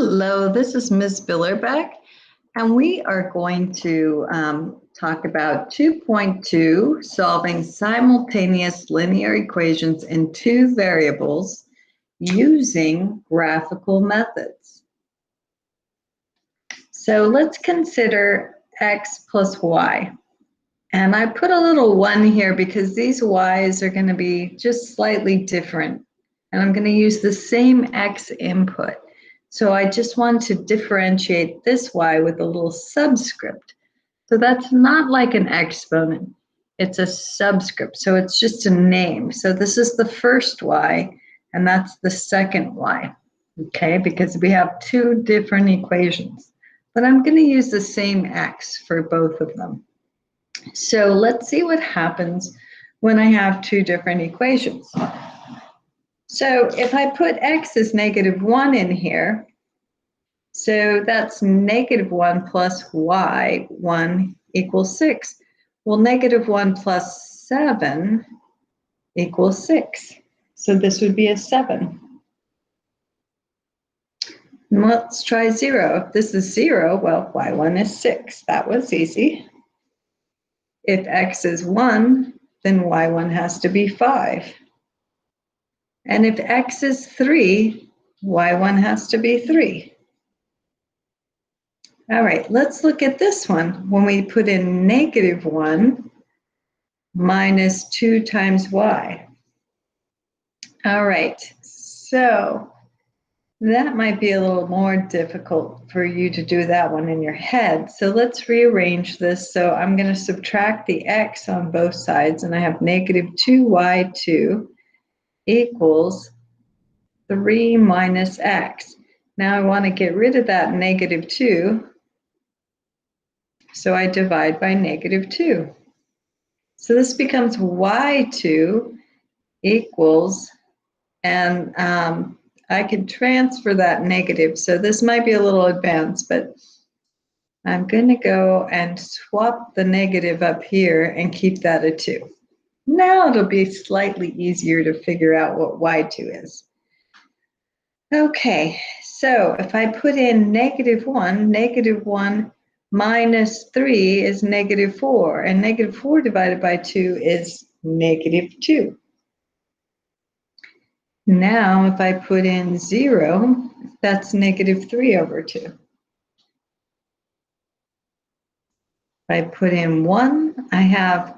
Hello, this is Ms. Billerbeck, and we are going to talk about 2.2, solving simultaneous linear equations in two variables using graphical methods. So let's consider x plus y. And I put a little 1 here because these y's are going to be just slightly different. And I'm going to use the same x input. So I just want to differentiate this y with a little subscript. So that's not like an exponent. It's a subscript. So it's just a name. So this is the first y, and that's the second y. Okay, because we have two different equations. But I'm going to use the same x for both of them. So let's see what happens when I have two different equations. So if I put x as -1 in here, so that's -1 plus y, 1 equals 6. Well, -1 plus 7 equals 6. So this would be a 7. And let's try 0. If this is 0, well, y1 is 6. That was easy. If x is 1, then y1 has to be 5. And if x is 3, y1 has to be 3. All right, let's look at this one. When we put in -1 minus 2 times y. All right, so that might be a little more difficult for you to do that one in your head. So let's rearrange this. So I'm going to subtract the x on both sides, and I have -2y2 equals 3 minus x. Now I want to get rid of that -2, so I divide by -2. So this becomes y2 equals, and I can transfer that negative. So this might be a little advanced, but I'm going to go and swap the negative up here and keep that a 2. Now it'll be slightly easier to figure out what y2 is. Okay, so if I put in -1 minus 3 is -4, and -4 divided by 2 is -2. Now, if I put in 0, that's -3 over 2. If I put in 1, I have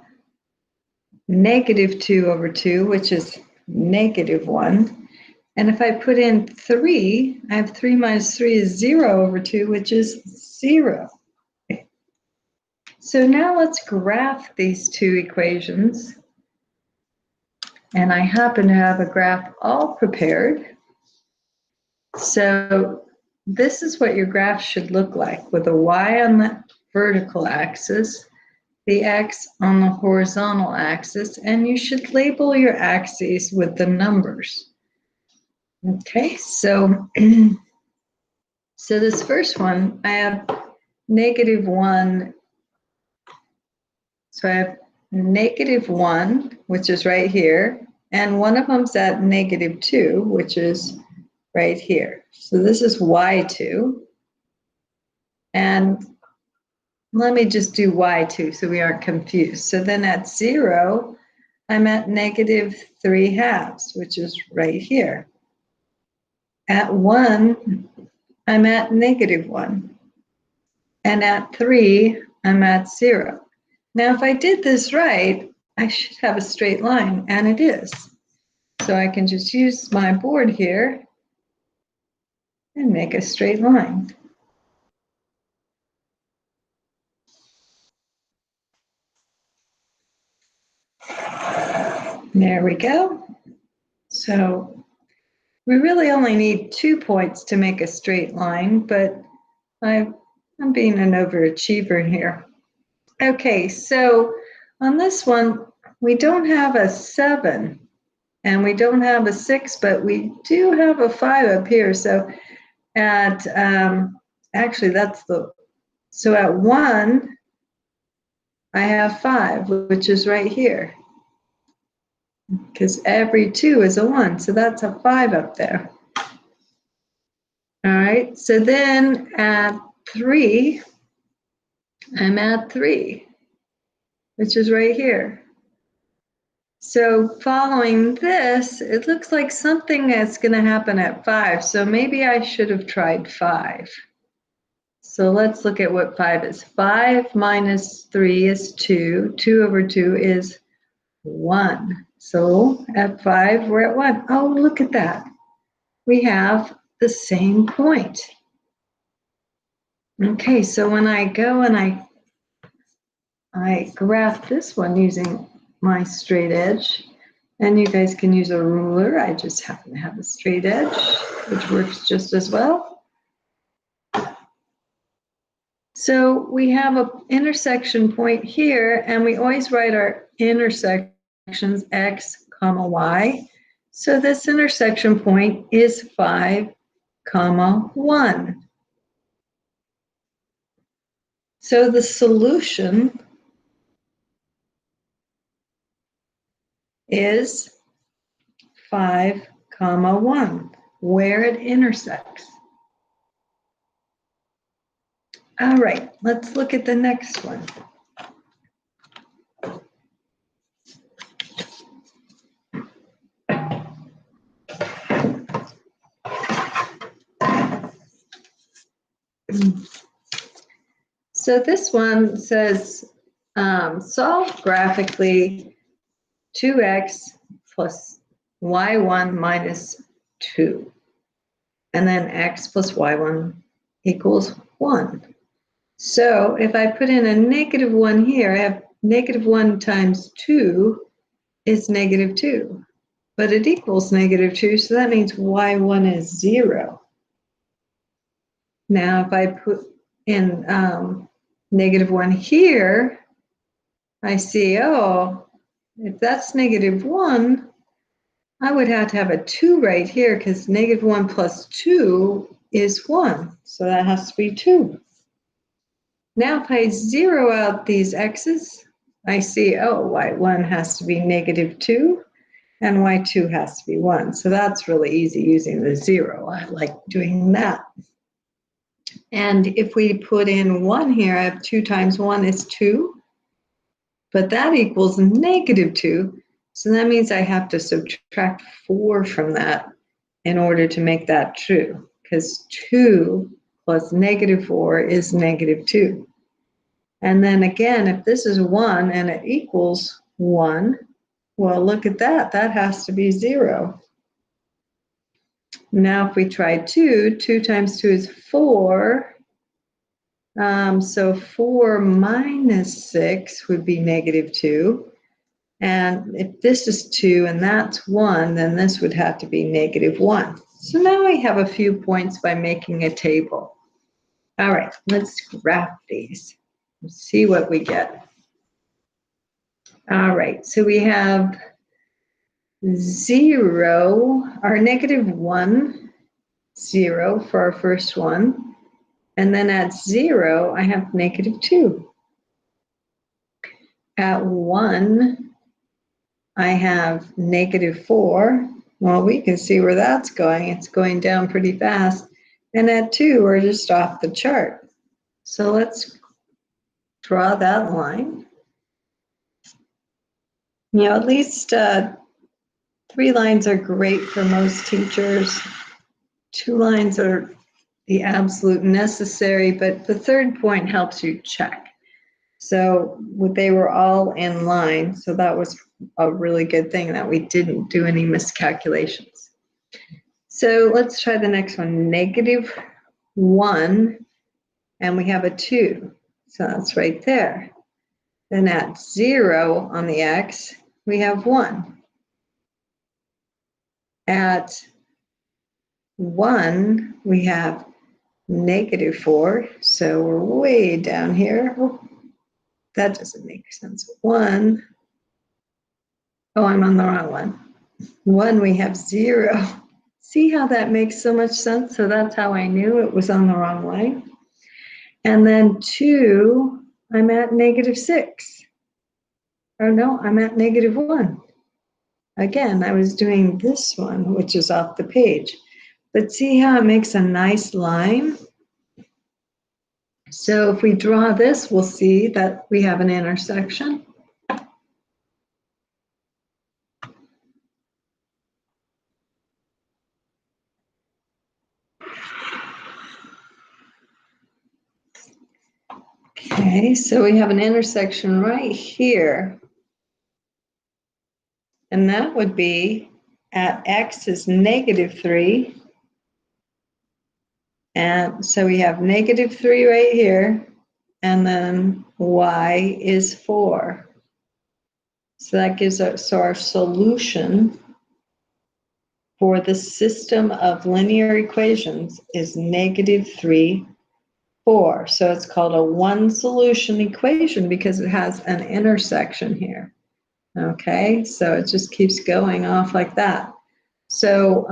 -2 over 2, which is -1. And if I put in 3, I have 3 minus 3 is 0 over 2, which is 0. So now let's graph these two equations. And I happen to have a graph all prepared. So this is what your graph should look like, with a y on the vertical axis, the x on the horizontal axis, and you should label your axes with the numbers. Okay, so this first one, I have -1. So I have -1, which is right here, and one of them's at -2, which is right here. So this is y2. And let me just do y2 so we aren't confused. So then at 0, I'm at -3/2, which is right here. At 1, I'm at -1. And at 3, I'm at 0. Now, if I did this right, I should have a straight line, and it is. So I can just use my board here and make a straight line. There we go. So we really only need 2 points to make a straight line, but I'm being an overachiever here. Okay, so on this one, we don't have a 7 and we don't have a 6, but we do have a 5 up here. So at, actually so at 1, I have 5, which is right here. Because every 2 is a 1, so that's a 5 up there. All right, so then at 3, I'm at 3, which is right here. So following this, it looks like something that's going to happen at 5. So maybe I should have tried 5. So let's look at what 5 is. 5 minus 3 is 2. 2 over 2 is 1. So at 5, we're at 1. Oh, look at that. We have the same point. Okay, so when I go and I graph this one using my straight edge, and you guys can use a ruler. I just happen to have a straight edge, which works just as well. So we have an intersection point here, and we always write our intersections x, comma, y. So this intersection point is 5, comma, 1. So the solution is 5, comma, 1, where it intersects. All right, let's look at the next one. So this one says, solve graphically 2x plus y1 minus 2. And then x plus y1 equals 1. So if I put in a negative 1 here, I have negative 1 times 2 is negative 2. But it equals negative 2, so that means y1 is 0. Now if I put in negative 1 here, I see, oh, if that's negative 1, I would have to have a 2 right here because negative 1 plus 2 is 1. So that has to be 2. Now if I zero out these x's, I see, oh, y1 has to be negative 2 and y2 has to be 1. So that's really easy using the 0. I like doing that. And if we put in 1 here, I have 2 times 1 is 2. But that equals negative 2. So that means I have to subtract 4 from that in order to make that true. Because 2 plus negative 4 is negative 2. And then again, if this is 1 and it equals 1, well, look at that. That has to be 0. Now if we try 2, 2 times 2 is 4. So 4 minus 6 would be negative 2. And if this is 2 and that's 1, then this would have to be negative 1. So now we have a few points by making a table. All right, let's graph these. Let's see what we get. All right, so we have 0, or negative 1, 0 for our first one. And then at 0, I have negative 2. At 1, I have negative 4. Well, we can see where that's going. It's going down pretty fast. And at 2, we're just off the chart. So let's draw that line. You know, at least 3 lines are great for most teachers. 2 lines are the absolute necessary, but the third point helps you check. So they were all in line, so that was a really good thing that we didn't do any miscalculations. So let's try the next one, negative 1, and we have a 2, so that's right there. Then at 0 on the x, we have 1. At 1, we have negative 4, so we're way down here. Oh, that doesn't make sense. 1, oh, I'm on the wrong one. 1, we have 0. See how that makes so much sense? So that's how I knew it was on the wrong line. And then 2, I'm at negative 6. Or no, I'm at negative 1. Again, I was doing this one, which is off the page. But see how it makes a nice line? So if we draw this, we'll see that we have an intersection. Okay, so we have an intersection right here. And that would be at x is -3. And so we have -3 right here. And then y is 4. So that gives us our solution for the system of linear equations is -3, 4. So it's called a one solution equation because it has an intersection here. Okay, so it just keeps going off like that. So,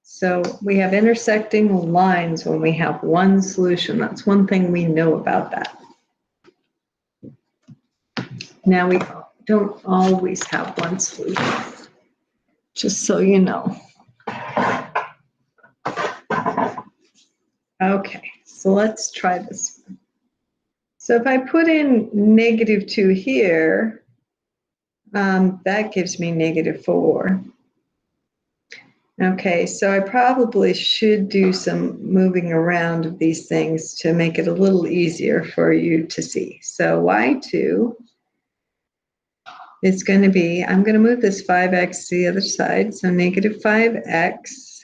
so we have intersecting lines when we have one solution. That's one thing we know about that. Now we don't always have one solution, just so you know. Okay, so let's try this one. So if I put in -2 here, that gives me -4. Okay, so I probably should do some moving around of these things to make it a little easier for you to see. So y2 is going to be, I'm going to move this 5x to the other side, so -5x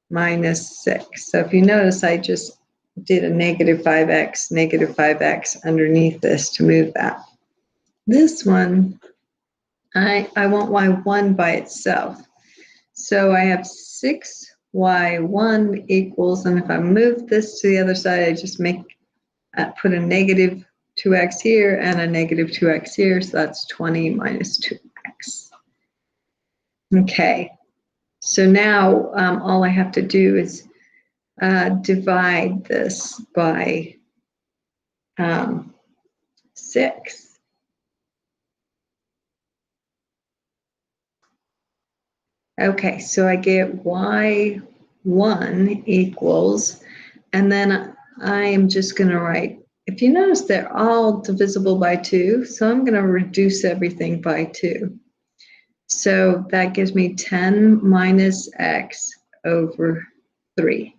minus 6. So if you notice, I just did a -5x underneath this to move that. This one, I want y1 by itself. So I have 6y1 equals, and if I move this to the other side, I just put a -2x here and a -2x here, so that's 20 minus 2x. Okay, so now all I have to do is divide this by 6. Okay, so I get y1 equals, and then I am just going to write, if you notice, they're all divisible by 2, so I'm going to reduce everything by 2. So that gives me 10 minus x over 3.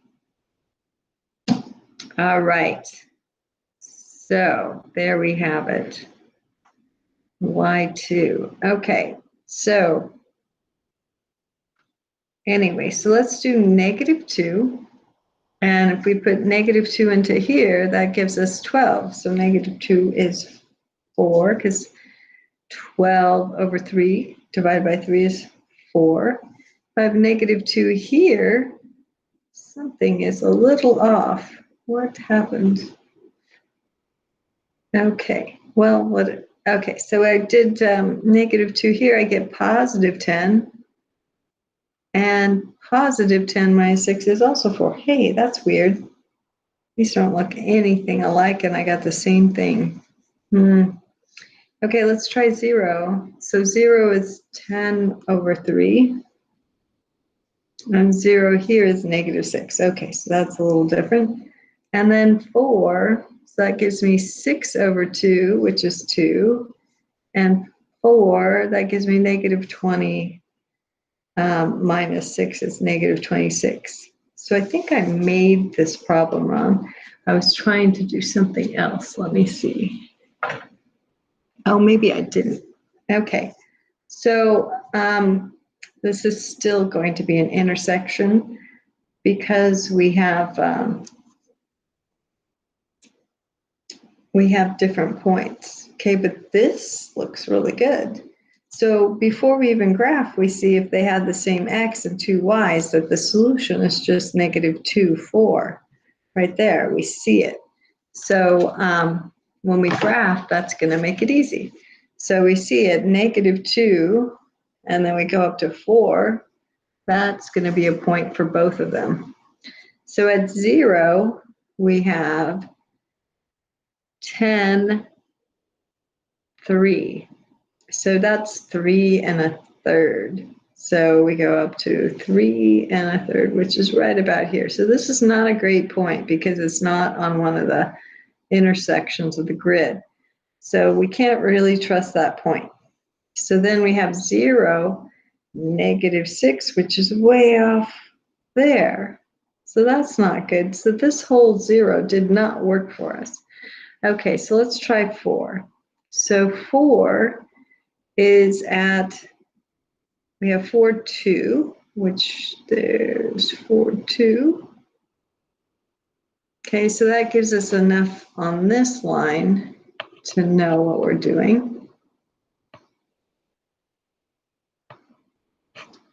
All right, so there we have it, y2. Okay, so anyway, so let's do -2. And if we put -2 into here, that gives us 12. So -2 is 4, because 12 over 3 divided by 3 is 4. If I have -2 here, something is a little off. What happened? Okay, well, okay, so I did -2 here, I get +10. And +10 minus 6 is also 4. Hey, that's weird. These don't look anything alike, and I got the same thing. Okay, let's try 0. So 0 is 10 over 3. And 0 here is -6. Okay, so that's a little different. And then 4, so that gives me 6 over 2, which is 2. And 4, that gives me -20. Minus 6 is -26. So I think I made this problem wrong. I was trying to do something else. Let me see. Oh, maybe I didn't. Okay. So this is still going to be an intersection because we have different points. Okay, but this looks really good. So before we even graph, we see if they had the same x and 2 y's, that the solution is just -2, 4. Right there, we see it. So when we graph, that's going to make it easy. So we see it -2, and then we go up to 4. That's going to be a point for both of them. So at 0, we have 10, 3. So that's 3 1/3. So we go up to 3 1/3, which is right about here. So this is not a great point because it's not on one of the intersections of the grid. So we can't really trust that point. So then we have 0, -6, which is way off there. So that's not good. So this whole 0 did not work for us. Okay, so let's try 4. So 4 is at, we have 4, 2, which there's 4, 2. Okay, so that gives us enough on this line to know what we're doing.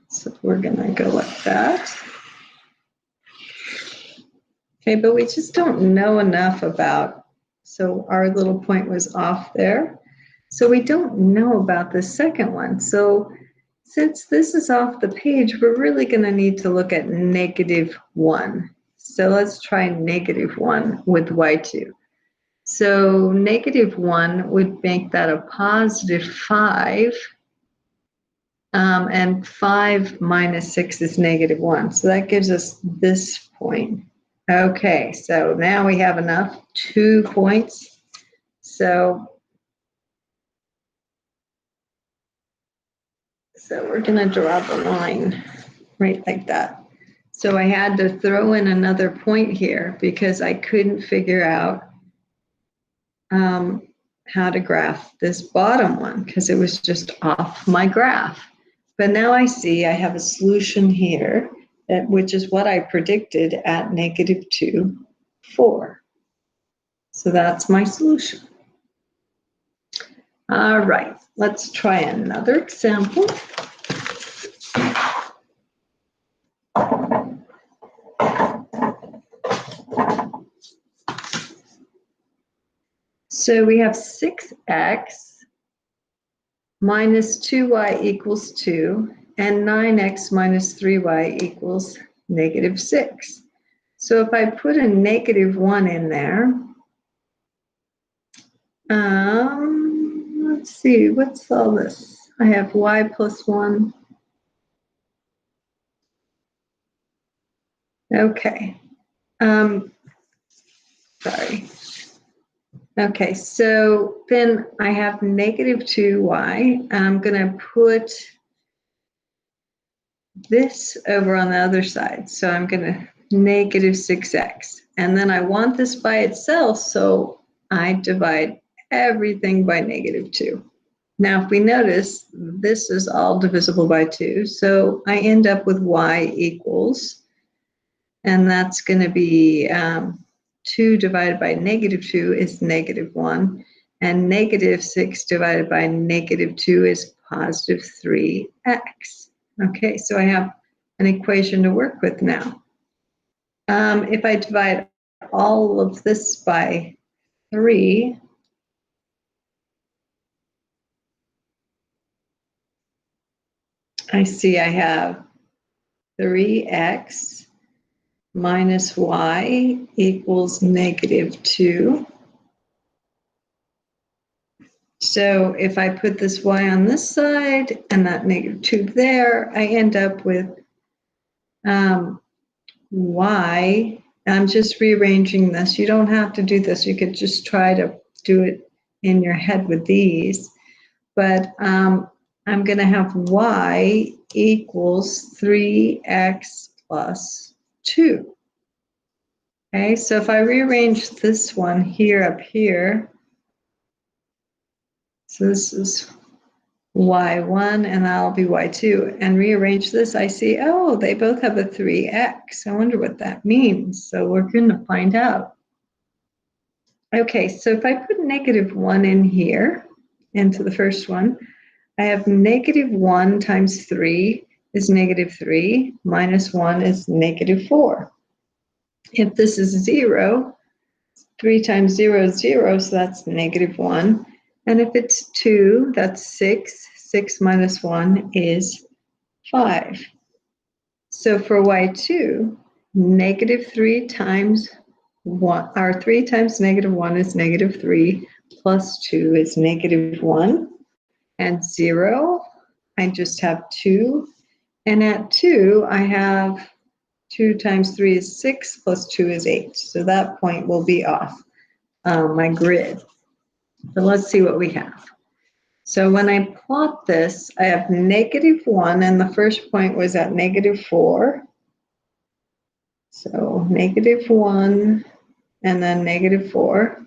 So we're gonna go like that. Okay, but we just don't know enough about, so our little point was off there. So we don't know about the second one. So since this is off the page, we're really gonna need to look at -1. So let's try -1 with y2. So -1 would make that a +5. And 5 minus 6 is -1. So that gives us this point. Okay, so now we have enough, 2 points. So we're going to draw the line right like that. So I had to throw in another point here because I couldn't figure out how to graph this bottom one because it was just off my graph. But now I see I have a solution here, which is what I predicted at -2, 4. So that's my solution. All right, let's try another example. So we have 6x minus 2y equals 2, and 9x minus 3y equals -6. So if I put a -1 in there, let's see, what's all this? I have y plus 1. Okay. Sorry. Okay, so then I have -2y, and I'm going to put this over on the other side. So I'm going to -6x. And then I want this by itself, so I divide everything by -2. Now, if we notice, this is all divisible by 2, so I end up with y equals, and that's going to be 2 divided by -2 is -1, and -6 divided by -2 is +3x. Okay, so I have an equation to work with now. If I divide all of this by 3, I see I have 3x minus y equals -2. So if I put this y on this side and that -2 there, I end up with y. I'm just rearranging this. You don't have to do this. You could just try to do it in your head with these. But I'm going to have y equals 3x plus 2. Okay, so if I rearrange this one here up here, so this is y1 and that'll be y2, and rearrange this, I see, oh, they both have a 3x. I wonder what that means. So we're going to find out. Okay, so if I put -1 in here, into the first one, I have -1 times 3 is -3, minus 1 is -4. If this is 0, 3 times 0 is 0, so that's -1. And if it's 2, that's 6. 6 minus 1 is 5. So for y2, -3 times 1, or 3 times -1 is -3, plus 2 is -1. And 0, I just have 2. And at 2, I have 2 times 3 is 6, plus 2 is 8. So that point will be off my grid. So let's see what we have. So when I plot this, I have -1, and the first point was at -4. So -1, and then -4.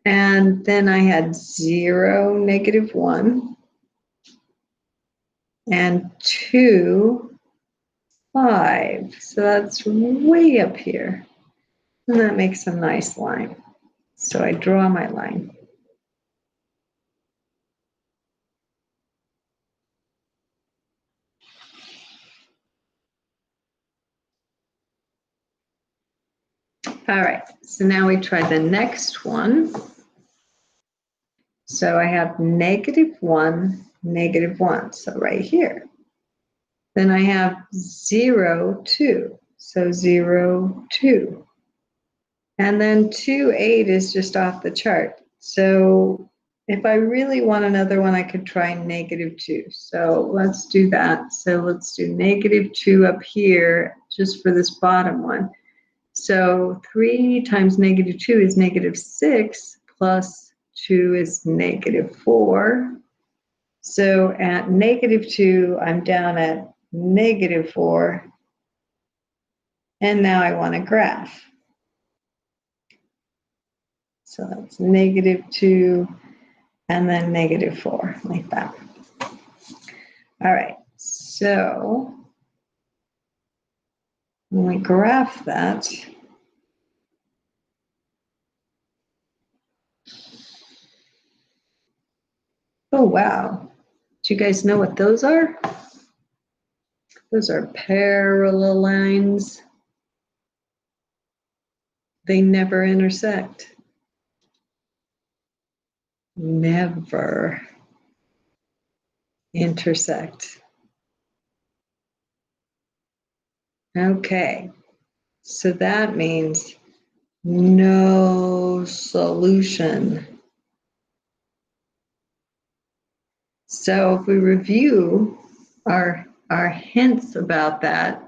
And then I had 0, -1, and 2, 5. So that's way up here. And that makes a nice line. So I draw my line. All right, so now we try the next one. So I have -1, -1, so right here. Then I have 0, 2, so 0, 2. And then 2, 8 is just off the chart. So if I really want another one, I could try -2. So let's do that. So let's do -2 up here, just for this bottom one. So 3 times -2 is -6, plus 2 is -4. So at -2, I'm down at -4. And now I want a graph. So that's -2 and then -4, like that. All right, so when we graph that, oh wow, do you guys know what those are? Those are parallel lines. They never intersect. Never intersect. Okay, so that means no solution. So if we review our hints about that,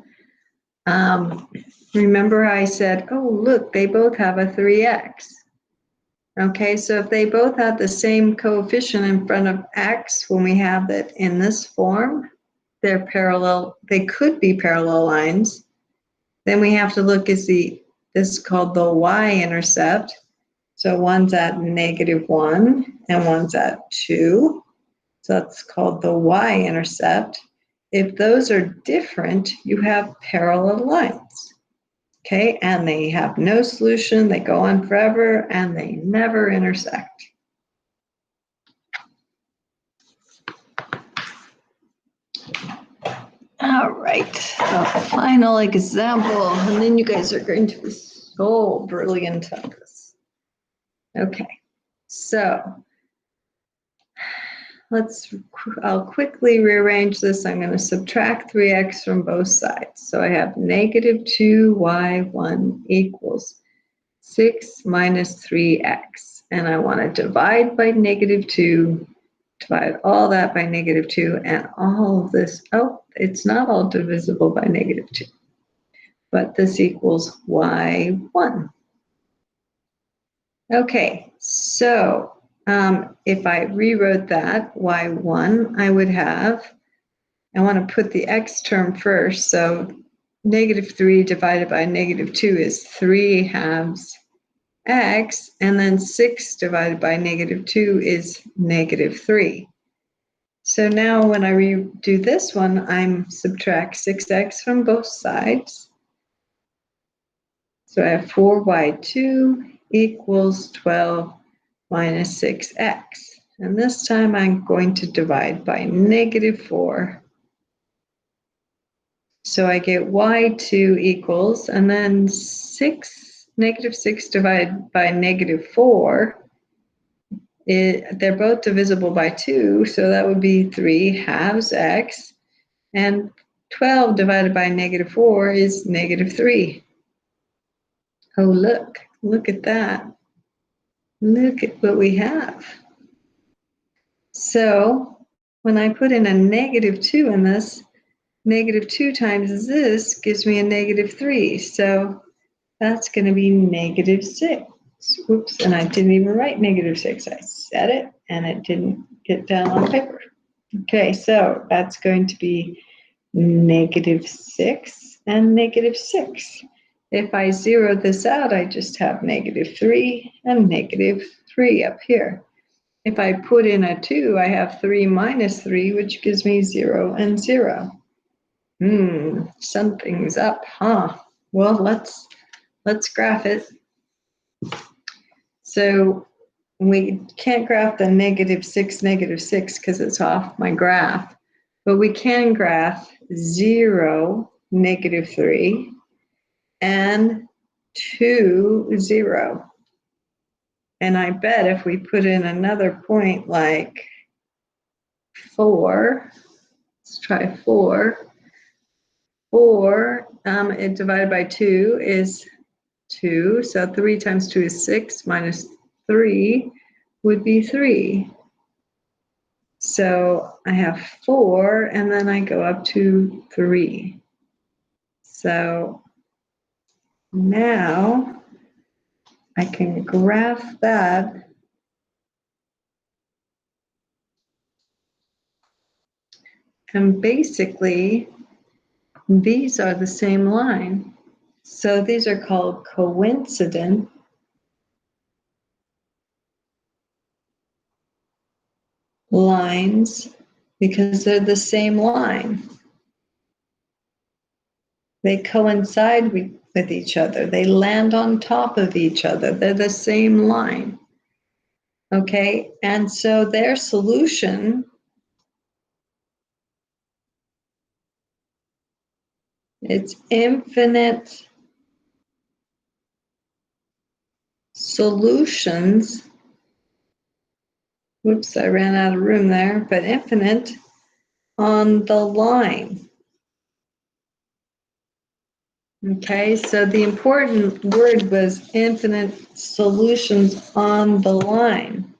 remember I said, oh, look, they both have a 3x. Okay, so if they both have the same coefficient in front of x when we have it in this form, they're parallel, they could be parallel lines. Then we have to look at this is called the Y-intercept. So one's at -1 and one's at 2. So that's called the Y-intercept. If those are different, you have parallel lines. Okay, and they have no solution, they go on forever, and they never intersect. All right, a final example, and then you guys are going to be so brilliant at this. Okay, so I'll quickly rearrange this. I'm going to subtract 3x from both sides. So I have -2y1 equals 6 minus 3x. And I want to divide by -2, divide all that by -2, and all of this, oh, it's not all divisible by -2. But this equals y1. Okay, so if I rewrote that, y1, I would have, I want to put the x term first, so -3 divided by -2 is 3/2 x, and then 6 divided by -2 is -3. So now when I redo this one, I'm subtract 6x from both sides. So I have 4y2 equals 12 minus 6x. And this time I'm going to divide by -4. So I get y2 equals, and then -6 divided by -4, they're both divisible by 2, so that would be 3/2 x. And 12 divided by -4 is -3. Oh, look at that. Look at what we have. So when I put in a -2 in this, negative 2 times this gives me a negative 3. So that's going to be negative 6. Oops, and I didn't even write negative 6. I said it, and it didn't get down on paper. Okay, so that's going to be negative 6 and negative 6. If I zero this out, I just have negative 3 and negative 3 up here. If I put in a 2, I have 3 minus 3, which gives me 0 and 0. Something's up, huh? Well, let's graph it. So we can't graph the negative 6 because it's off my graph. But we can graph 0, negative 3, and 2, 0. And I bet if we put in another point like 4, let's try 4. 4, it divided by 2 is 2. So 3 times 2 is 6, minus 3 would be 3. So I have 4, and then I go up to 3. So now I can graph that. And basically, these are the same line. So these are called coincident lines because they're the same line. They coincide with each other. They land on top of each other. They're the same line. Okay, and so their solution it's infinite solutions. Whoops, I ran out of room there, but infinite on the line. Okay, so the important word was infinite solutions on the line.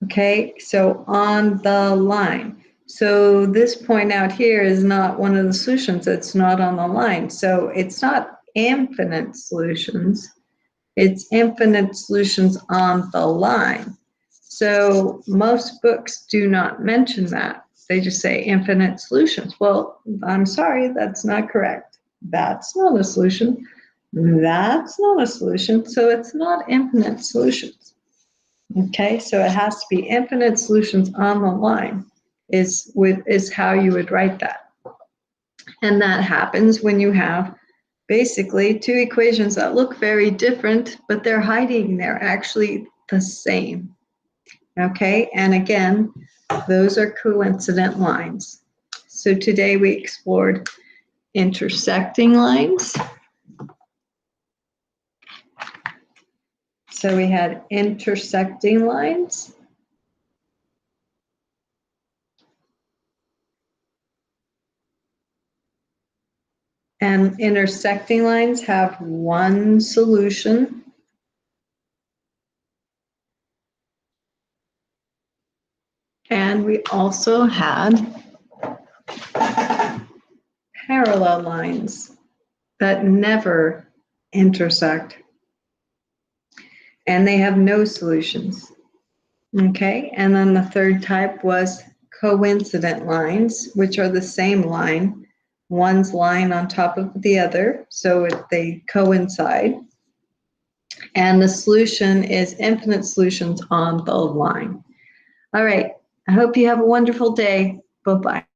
Okay, so on the line. So this point out here is not one of the solutions. It's not on the line. So it's not infinite solutions. It's infinite solutions on the line. So most books do not mention that. They just say infinite solutions. Well, I'm sorry, that's not correct. That's not a solution. That's not a solution. So it's not infinite solutions. Okay, so it has to be infinite solutions on the line is how you would write that. And that happens when you have basically two equations that look very different, but they're hiding. They're actually the same. Okay, and again, those are coincident lines. So today we explored intersecting lines. So we had intersecting lines. And intersecting lines have one solution. And we also had parallel lines that never intersect. And they have no solutions. Okay, and then the third type was coincident lines, which are the same line. One's line on top of the other, so they coincide. And the solution is infinite solutions on the line. All right, I hope you have a wonderful day. Bye-bye.